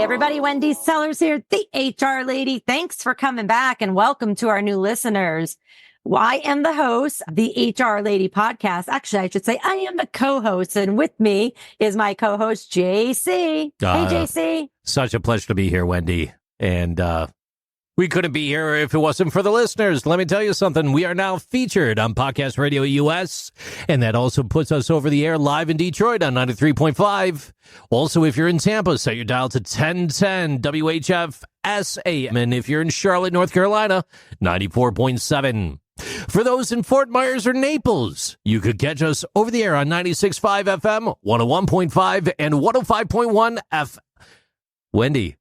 everybody, Wendy Sellers here, the HR lady. Thanks for coming back and welcome to our new listeners. Well, I am the host of the TheHRLady podcast. Actually, I should say I am the co-host, and with me is my co-host, JC. Hey, JC. Such a pleasure to be here, Wendy. And we couldn't be here if it wasn't for the listeners. Let me tell you something. We are now featured on Podcast Radio US, and that also puts us over the air live in Detroit on 93.5. Also, if you're in Tampa, set your dial to 1010 WHF SM. And if you're in Charlotte, North Carolina, 94.7. For those in Fort Myers or Naples, you could catch us over the air on 96.5 FM, 101.5, and 105.1 F. Wendy,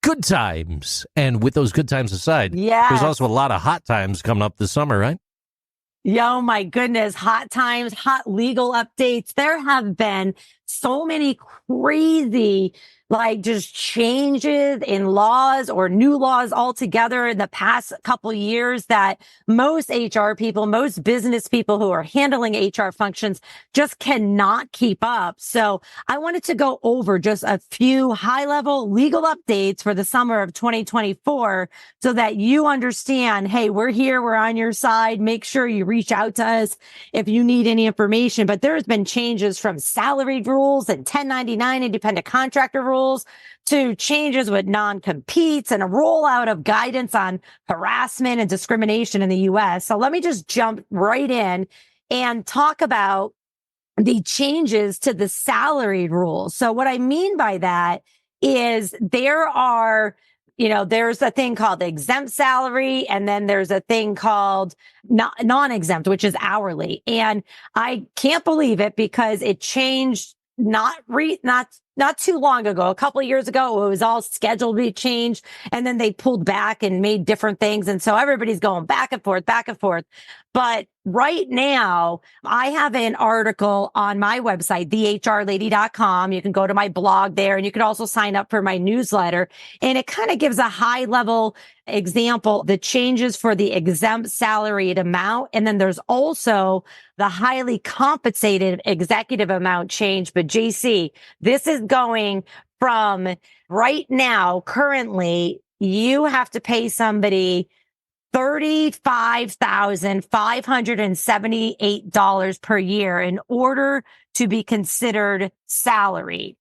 good times. And with those good times aside, there's also a lot of hot times coming up this summer, right? Yo, my goodness. Hot times, hot legal updates. There have been so many crazy, just changes in laws or new laws altogether in the past couple years that most HR people, most business people who are handling HR functions just cannot keep up. So I wanted to go over just a few high-level legal updates for the summer of 2024 so that you understand, hey, we're here, we're on your side. Make sure you reach out to us if you need any information. But there's been changes from salaried rules and 1099 independent contractor rules to changes with non-competes and a rollout of guidance on harassment and discrimination in the U.S. So let me just jump right in and talk about the changes to the salaried rules. So what I mean by that is there are, there's a thing called exempt salary, and then there's a thing called non-exempt, which is hourly. And I can't believe it because it changed not too long ago, a couple of years ago. It was all scheduled to be changed, and then they pulled back and made different things. And so everybody's going back and forth, back and forth. But right now, I have an article on my website, TheHRLady.com. You can go to my blog there, and you can also sign up for my newsletter. And it kind of gives a high level example, the changes for the exempt salaried amount. And then there's also the highly compensated executive amount change. But JC, this is going from right now, currently, you have to pay somebody $35,578 per year in order to be considered salaried.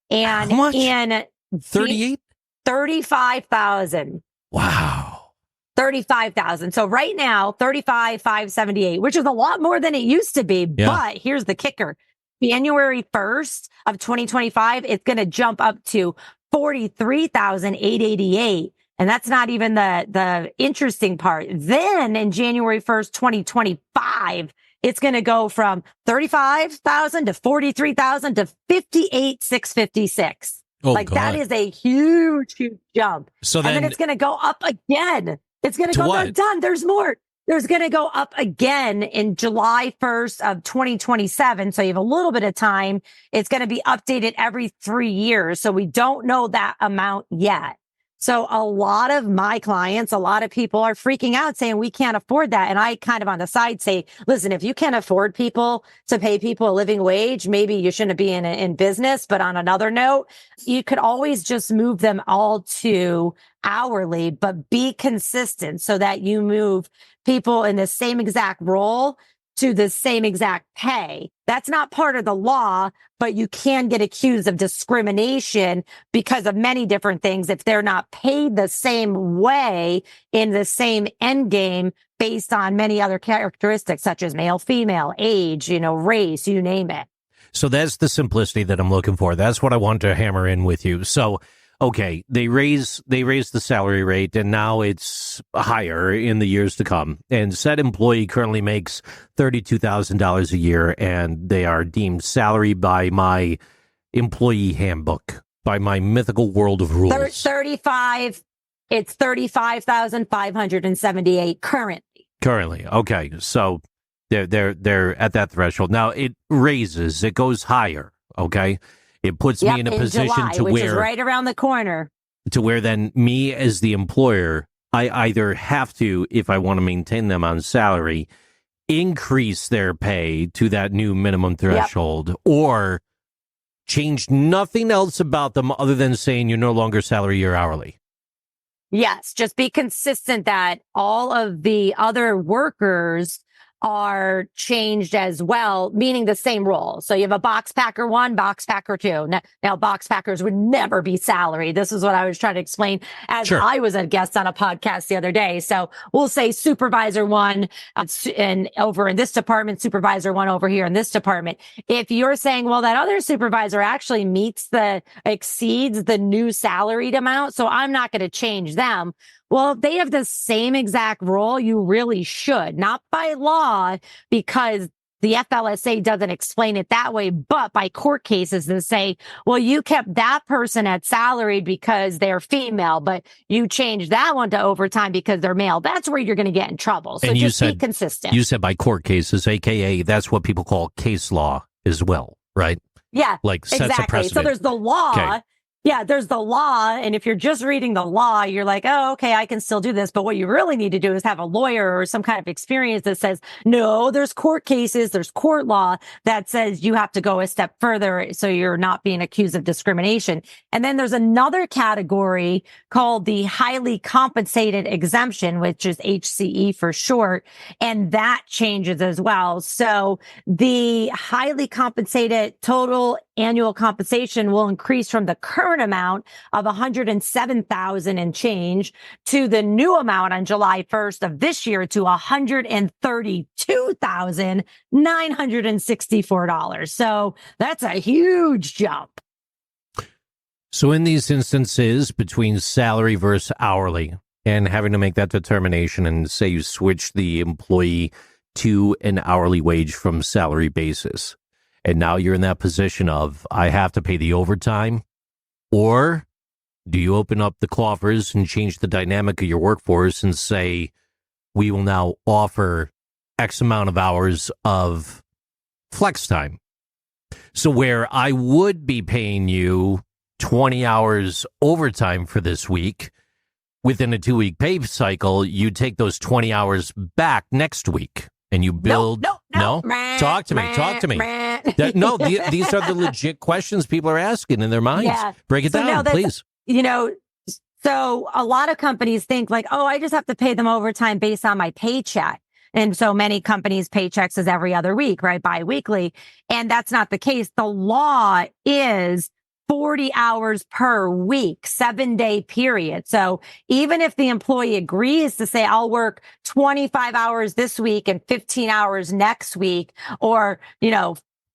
And how much? in 38? 35,000. Wow. 35,000. So right now, 35,578, which is a lot more than it used to be. Yeah. But here's the kicker. January 1st of 2025, it's going to jump up to 43,888. And that's not even the interesting part. Then in January 1st, 2025, it's going to go from 35,000 to 43,000 to 58,656. God. That is a huge, huge jump. So then it's going to go up again. It's going to go, they're done. There's more. There's going to go up again in July 1st of 2027. So you have a little bit of time. It's going to be updated every 3 years. So we don't know that amount yet. So a lot of my clients, a lot of people are freaking out saying we can't afford that. And I kind of on the side say, listen, if you can't afford to pay people a living wage, maybe you shouldn't be in business. But on another note, you could always just move them all to hourly, but be consistent so that you move people in the same exact role to the same exact pay. That's not part of the law, but you can get accused of discrimination because of many different things if they're not paid the same way in the same end game based on many other characteristics such as male, female, age, race, you name it. So that's the simplicity that I'm looking for. That's what I want to hammer in with you. So, okay, they raise the salary rate, and now it's higher in the years to come. And said employee currently makes $32,000 a year, and they are deemed salary by my employee handbook, by my mythical world of rules. It's 35,578 currently. Currently, okay. So they're at that threshold. Now it raises, it goes higher, okay? It puts me in a position July, to which where is right around the corner. To where then me as the employer, I either have to, if I want to maintain them on salary, increase their pay to that new minimum threshold, or Change nothing else about them other than saying you're no longer salary, you're hourly. Yes, just be consistent that all of the other workers are changed as well, meaning the same role. So you have a box packer 1, box packer 2. Now box packers would never be salaried. This is what I was trying to explain as Sure. I was a guest on a podcast the other day. So we'll say supervisor 1 and over in this department, supervisor 1 over here in this department. If you're saying, well, that other supervisor actually exceeds the new salaried amount, so I'm not going to change them. Well, if they have the same exact role, you really should, not by law, because the FLSA doesn't explain it that way, but by court cases that say, well, you kept that person at salaried because they're female, but you changed that one to overtime because they're male. That's where you're going to get in trouble. So just be consistent. You said by court cases, AKA that's what people call case law as well, right? Yeah, like sets exactly. a precedent. So there's the law. Okay. Yeah, there's the law. And if you're just reading the law, you're like, oh, okay, I can still do this. But what you really need to do is have a lawyer or some kind of experience that says, no, there's court cases, there's court law that says you have to go a step further so you're not being accused of discrimination. And then there's another category called the highly compensated exemption, which is HCE for short. And that changes as well. So the highly compensated total annual compensation will increase from the current amount of $107,000 and change to the new amount on July 1st of this year to $132,964. So that's a huge jump. So in these instances between salary versus hourly and having to make that determination and say you switch the employee to an hourly wage from salary basis, and now you're in that position of, I have to pay the overtime, or do you open up the coffers and change the dynamic of your workforce and say, we will now offer X amount of hours of flex time? So where I would be paying you 20 hours overtime for this week, within a 2-week pay cycle, you take those 20 hours back next week. And you build... No? Talk to me. These are the legit questions people are asking in their minds. Yeah. Break it down, please. So a lot of companies think like, oh, I just have to pay them overtime based on my paycheck. And so many companies' paychecks is every other week, right? Biweekly. And that's not the case. The law is 40 hours per week, 7-day period. So even if the employee agrees to say, I'll work 25 hours this week and 15 hours next week, or,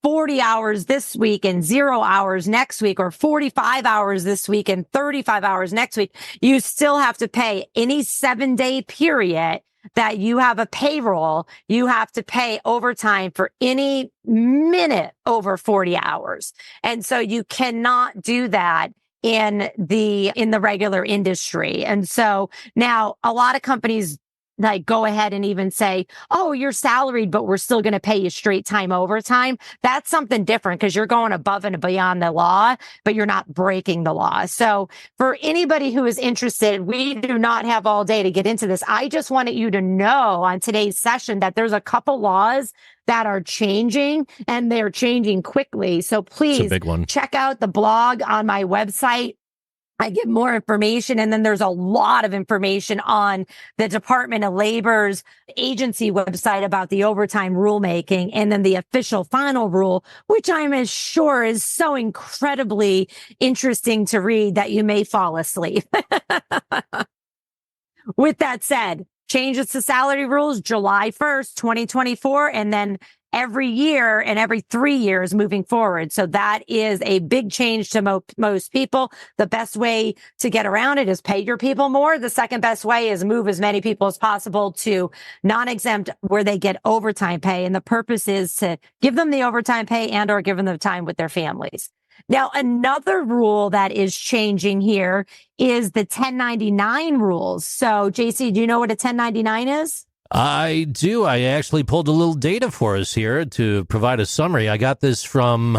40 hours this week and 0 hours next week, or 45 hours this week and 35 hours next week, you still have to pay any 7-day period that you have a payroll. You have to pay overtime for any minute over 40 hours. And so you cannot do that in the regular industry. And so now a lot of companies like go ahead and even say, oh, you're salaried, but we're still going to pay you straight time overtime. That's something different because you're going above and beyond the law, but you're not breaking the law. So for anybody who is interested, we do not have all day to get into this. I just wanted you to know on today's session that there's a couple laws that are changing and they're changing quickly. So please check out the blog on my website. I give more information. And then there's a lot of information on the Department of Labor's agency website about the overtime rulemaking. And then the official final rule, which I'm sure is so incredibly interesting to read that you may fall asleep. With that said, changes to salary rules, July 1st, 2024. And then every year and every 3 years moving forward. So that is a big change to most people. The best way to get around it is pay your people more. The second best way is move as many people as possible to non-exempt where they get overtime pay. And the purpose is to give them the overtime pay and or give them the time with their families. Now, another rule that is changing here is the 1099 rules. So, JC, do you know what a 1099 is? I do. I actually pulled a little data for us here to provide a summary. I got this from,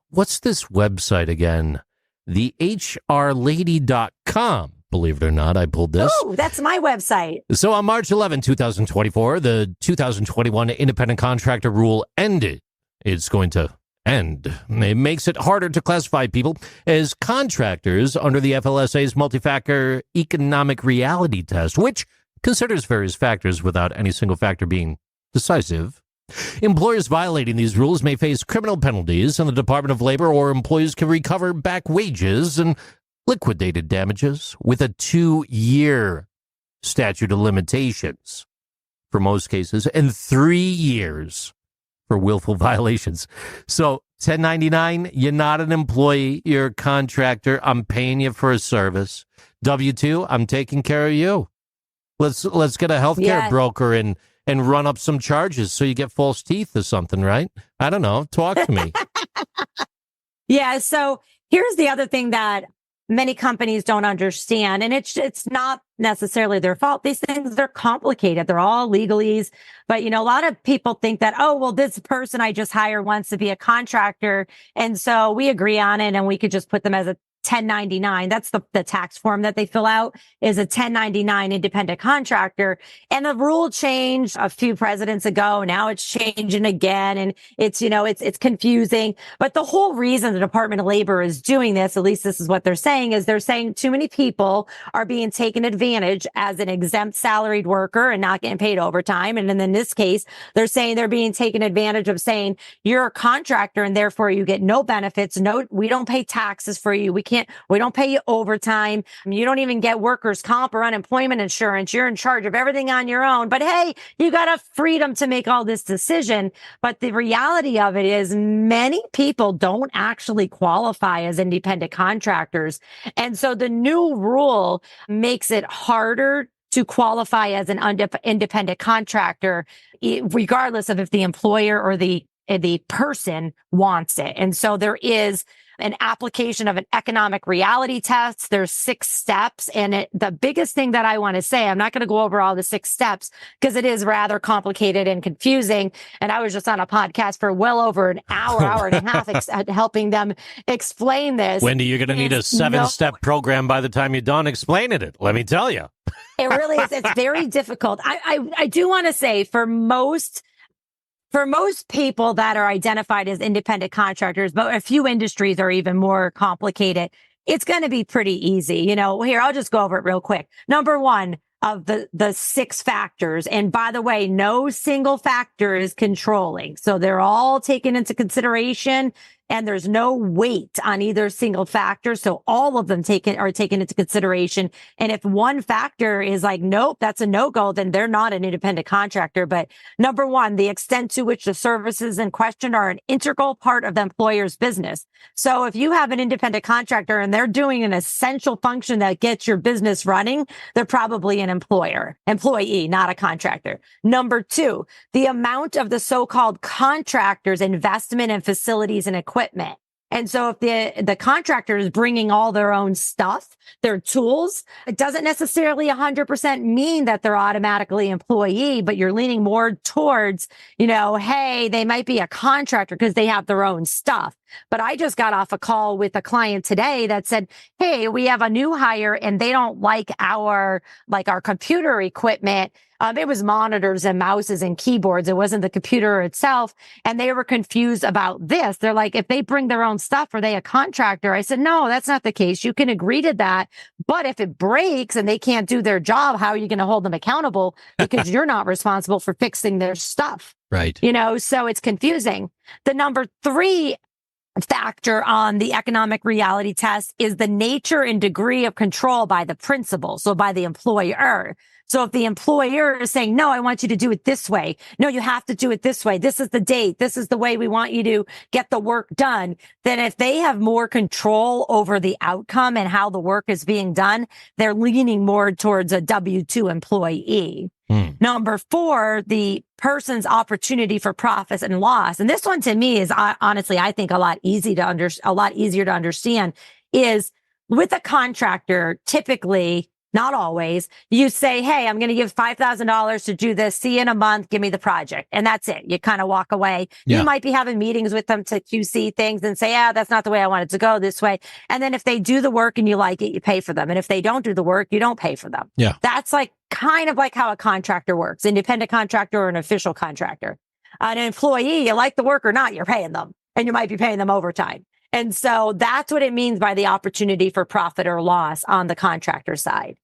what's this website again? TheHRLady.com. Believe it or not, I pulled this. Oh, that's my website. So on March 11, 2024, the 2021 independent contractor rule ended. It's going to And it makes it harder to classify people as contractors under the FLSA's multi-factor economic reality test, which considers various factors without any single factor being decisive. Employers violating these rules may face criminal penalties in the Department of Labor, or employees can recover back wages and liquidated damages with a 2-year statute of limitations for most cases and 3 years for willful violations. So 1099, you're not an employee, you're a contractor. I'm paying you for a service. W-2, I'm taking care of you. Let's get a healthcare broker and run up some charges so you get false teeth or something, right? I don't know. Talk to me. Yeah. So here's the other thing that many companies don't understand, and it's not necessarily their fault. These things, they're complicated. They're all legalese. But, a lot of people think that, oh, well, this person I just hired wants to be a contractor. And so we agree on it and we could just put them as a 1099. That's the tax form that they fill out, is a 1099 independent contractor. And the rule changed a few presidents ago. Now it's changing again. And it's confusing. But the whole reason the Department of Labor is doing this, at least this is what they're saying, is they're saying too many people are being taken advantage as an exempt salaried worker and not getting paid overtime. And then in this case, they're saying they're being taken advantage of, saying you're a contractor and therefore you get no benefits. No, we don't pay taxes for you. We don't pay you overtime. You don't even get workers' comp or unemployment insurance. You're in charge of everything on your own. But hey, you got a freedom to make all this decision. But the reality of it is many people don't actually qualify as independent contractors. And so the new rule makes it harder to qualify as an independent contractor, regardless of if the employer or the person wants it. And so there is an application of an economic reality test. There's 6 steps. And the biggest thing that I want to say, I'm not going to go over all the 6 steps because it is rather complicated and confusing. And I was just on a podcast for well over an hour and a half, helping them explain this. Wendy, you're going to need a 7-step program by the time you're done explaining it. Let me tell you. It really is. It's very difficult. I do want to say for most people that are identified as independent contractors, but a few industries are even more complicated, it's going to be pretty easy. Here, I'll just go over it real quick. Number 1 of the 6 factors. And by the way, no single factor is controlling. So they're all taken into consideration. And there's no weight on either single factor. So all of them are taken into consideration. And if one factor is like, nope, that's a no-go, then they're not an independent contractor. But number 1, the extent to which the services in question are an integral part of the employer's business. So if you have an independent contractor and they're doing an essential function that gets your business running, they're probably an employee, not a contractor. Number 2, the amount of the so-called contractor's investment in facilities and equipment. And so if the contractor is bringing all their own stuff, their tools, it doesn't necessarily 100% mean that they're automatically employee, but you're leaning more towards, hey, they might be a contractor because they have their own stuff. But I just got off a call with a client today that said, hey, we have a new hire and they don't like our computer equipment. It was monitors and mouses and keyboards. It wasn't the computer itself. And they were confused about this. They're like, if they bring their own stuff, are they a contractor? I said, no, that's not the case. You can agree to that. But if it breaks and they can't do their job, how are you going to hold them accountable? Because you're not responsible for fixing their stuff. Right. So it's confusing. The number 3 factor on the economic reality test is the nature and degree of control by the principal, so by the employer. So if the employer is saying, no, I want you to do it this way. No, you have to do it this way. This is the date. This is the way we want you to get the work done. Then if they have more control over the outcome and how the work is being done, they're leaning more towards a W-2 employee. Number 4, the person's opportunity for profits and loss. And this one to me is honestly, I think a lot easier to understand, is with a contractor, typically, not always, you say, hey, I'm going to give $5,000 to do this. See you in a month. Give me the project. And that's it. You kind of walk away. Yeah. You might be having meetings with them to QC things and say, that's not the way I want it to go, this way. And then if they do the work and you like it, you pay for them. And if they don't do the work, you don't pay for them. Yeah. That's kind of like how a contractor works, independent contractor or an official contractor. An employee, you like the work or not, you're paying them. and you might be paying them overtime. And so that's what it means by the opportunity for profit or loss on the contractor side.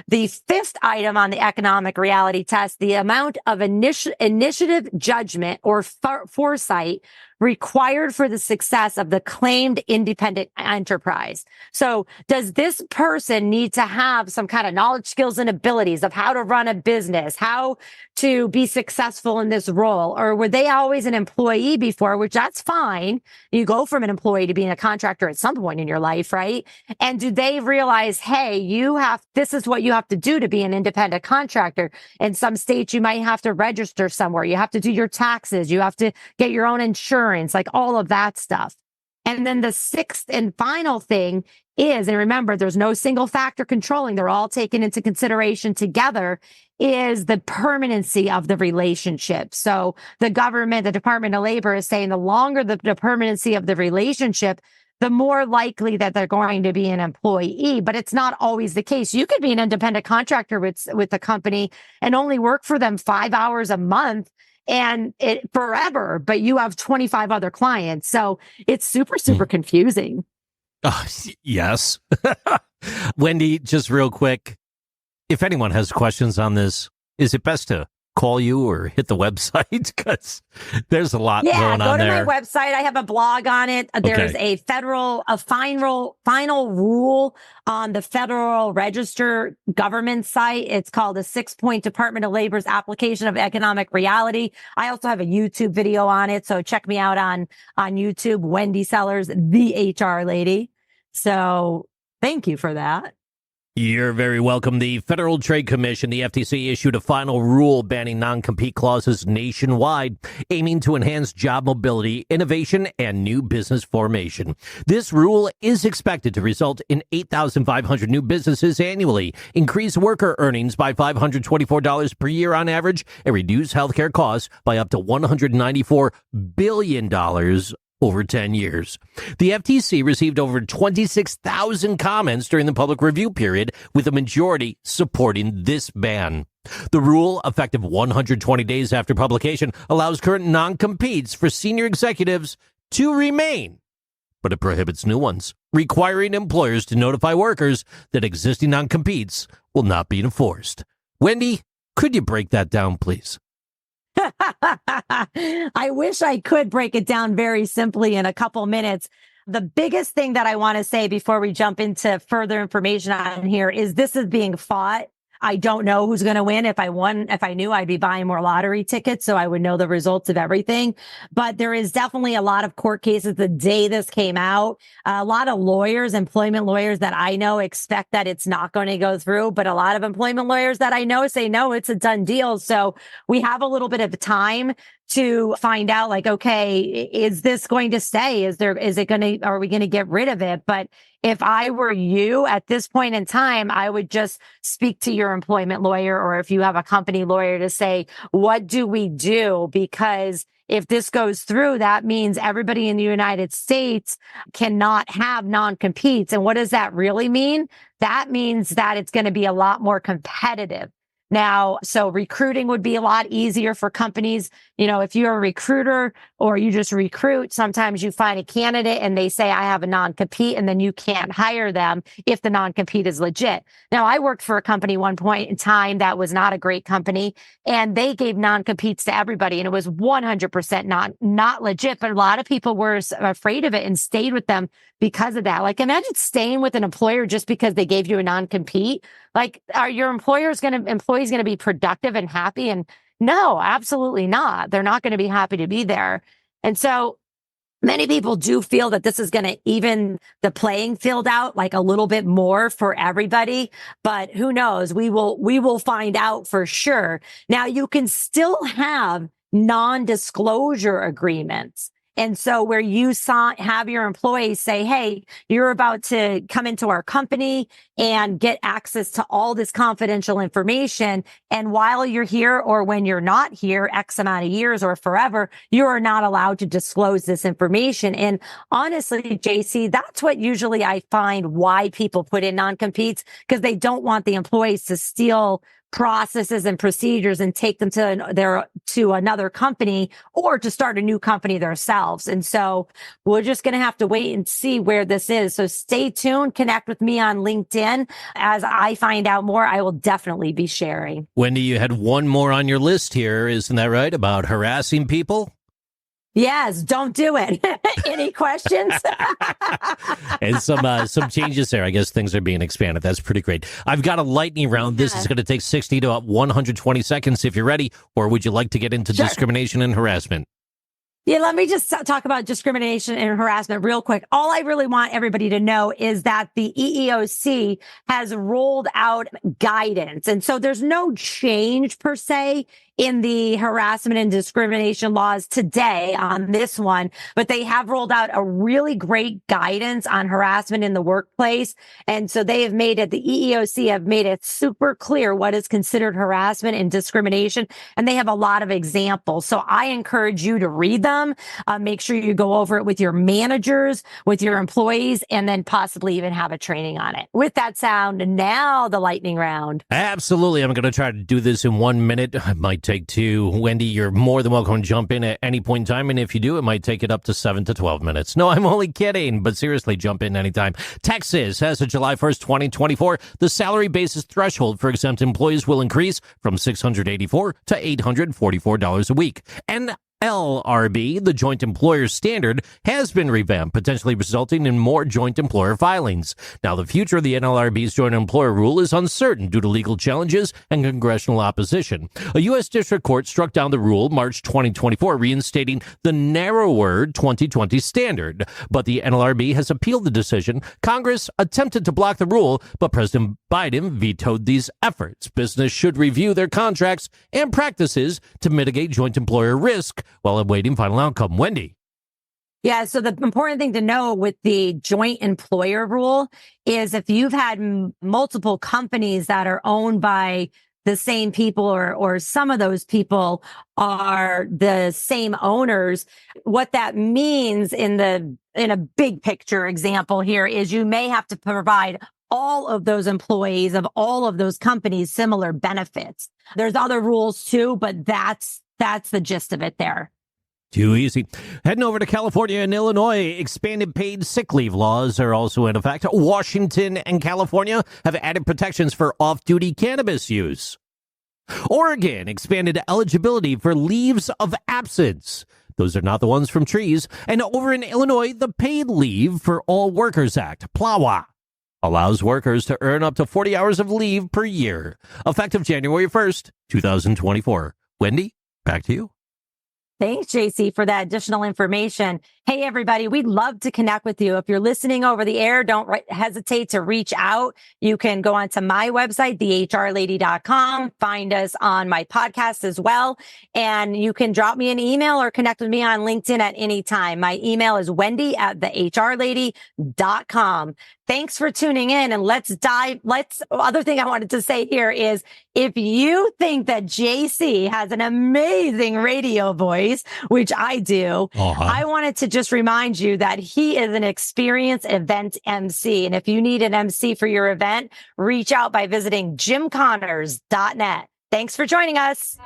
The fifth item on the economic reality test, the amount of initiative, judgment, or foresight required for the success of the claimed independent enterprise. So does this person need to have some kind of knowledge, skills, and abilities of how to run a business, how to be successful in this role? Or were they always an employee before, which that's fine. You go from an employee to being a contractor at some point in your life, right? And do they realize, hey, this is what you have to do to be an independent contractor? In some states, you might have to register somewhere. You have to do your taxes. You have to get your own insurance, like all of that stuff. And then the sixth and final thing is, and remember, there's no single factor controlling, they're all taken into consideration together, is the permanency of the relationship. So the government, the Department of Labor is saying the longer the permanency of the relationship, the more likely that they're going to be an employee. But it's not always the case. You could be an independent contractor with a company and only work for them 5 hours a month and it forever, but you have 25 other clients. So it's super, super confusing. Yes. Wendy, just real quick, if anyone has questions on this, is it best to call you or hit the website? Because there's a lot going on there. Yeah, go to my website. I have a blog on it. There's a final rule on the Federal Register government site. It's called the 6-Point Department of Labor's Application of Economic Reality. I also have a YouTube video on it. So check me out on YouTube, Wendy Sellers, TheHRLady. So thank you for that. You're very welcome. The Federal Trade Commission, the FTC, issued a final rule banning non-compete clauses nationwide, aiming to enhance job mobility, innovation, and new business formation. This rule is expected to result in 8,500 new businesses annually, increase worker earnings by $524 per year on average, and reduce healthcare costs by up to $194 billion over 10 years. The FTC received over 26,000 comments during the public review period, with a majority supporting this ban. The rule, effective 120 days after publication, allows current non-competes for senior executives to remain, but it prohibits new ones, requiring employers to notify workers that existing non-competes will not be enforced. Wendy, could you break that down, please? I wish I could break it down very simply in a couple minutes. The biggest thing that I want to say before we jump into further information on here is this is being fought. I don't know who's going to win. If I knew, I'd be buying more lottery tickets, so I would know the results of everything. But there is definitely a lot of court cases the day this came out. A lot of lawyers, employment lawyers that I know expect that it's not going to go through. But a lot of employment lawyers that I know say, no, it's a done deal. So we have a little bit of time to find out, like, okay, is this going to stay? Are we going to get rid of it? But if I were you at this point in time, I would just speak to your employment lawyer, or if you have a company lawyer, to say, what do we do? Because if this goes through, that means everybody in the United States cannot have non-competes. And what does that really mean? That means that it's going to be a lot more competitive. Now, so recruiting would be a lot easier for companies. You know, if you're a recruiter or you just recruit, sometimes you find a candidate and they say, I have a non-compete, and then you can't hire them if the non-compete is legit. Now, I worked for a company one point in time that was not a great company, and they gave non-competes to everybody, and it was 100% not legit. But a lot of people were afraid of it and stayed with them because of that. Like, imagine staying with an employer just because they gave you a non-compete. Like, are your employees going to be productive and happy? And no, absolutely not. They're not going to be happy to be there. And so many people do feel that this is going to even the playing field out like a little bit more for everybody, but who knows? We will find out for sure. Now, you can still have non-disclosure agreements. And so where you have your employees say, hey, you're about to come into our company and get access to all this confidential information. And while you're here, or when you're not here, X amount of years or forever, you are not allowed to disclose this information. And honestly, JC, that's what usually I find why people put in non-competes, because they don't want the employees to steal processes and procedures and take them to another company or to start a new company themselves. And so we're just going to have to wait and see where this is. So stay tuned. Connect with me on LinkedIn. As I find out more, I will definitely be sharing. Wendy, you had one more on your list here, isn't that right? About harassing people? Yes, don't do it. Any questions? And some changes there. I guess things are being expanded. That's pretty great. I've got a lightning round. This is going to take 60 to 120 seconds if you're ready. Or would you like to get into discrimination and harassment? Yeah, let me just talk about discrimination and harassment real quick. All I really want everybody to know is that the EEOC has rolled out guidance. And so there's no change per se in the harassment and discrimination laws today on this one, but they have rolled out a really great guidance on harassment in the workplace. And so they have made it, the EEOC have made it super clear what is considered harassment and discrimination. And they have a lot of examples. So I encourage you to read them. Make sure you go over it with your managers, with your employees, and then possibly even have a training on it. With that sound, now the lightning round. Absolutely. I'm going to try to do this in 1 minute. I might take 2. Wendy, you're more than welcome to jump in at any point in time. And if you do, it might take it up to 7 to 12 minutes. No, I'm only kidding. But seriously, jump in anytime. Texas, as of July 1st, 2024, the salary basis threshold for exempt employees will increase from $684 to $844 a week. And LRB, the joint employer standard, has been revamped, potentially resulting in more joint employer filings. Now, the future of the NLRB's joint employer rule is uncertain due to legal challenges and congressional opposition. A U.S. district court struck down the rule March 2024, reinstating the narrower 2020 standard. But the NLRB has appealed the decision. Congress attempted to block the rule, but President Biden vetoed these efforts. Business should review their contracts and practices to mitigate joint employer risk while awaiting final outcome. Wendy. Yeah. So the important thing to know with the joint employer rule is if you've had multiple companies that are owned by the same people or some of those people are the same owners, what that means in a big picture example here is you may have to provide all of those employees of all of those companies similar benefits. There's other rules too, but that's the gist of it there. Too easy. Heading over to California and Illinois, expanded paid sick leave laws are also in effect. Washington and California have added protections for off-duty cannabis use. Oregon expanded eligibility for leaves of absence. Those are not the ones from trees. And over in Illinois, the Paid Leave for All Workers Act, PLAWA, allows workers to earn up to 40 hours of leave per year, effective January 1st, 2024. Wendy? Back to you. Thanks, JC, for that additional information. Hey, everybody, we'd love to connect with you. If you're listening over the air, don't hesitate to reach out. You can go onto my website, TheHRLady.com, find us on my podcast as well. And you can drop me an email or connect with me on LinkedIn at any time. My email is Wendy@TheHRLady.com. Thanks for tuning in, and other thing I wanted to say here is if you think that JC has an amazing radio voice, which I do, I wanted to just remind you that he is an experienced event MC. And if you need an MC for your event, reach out by visiting jimconnors.net. Thanks for joining us.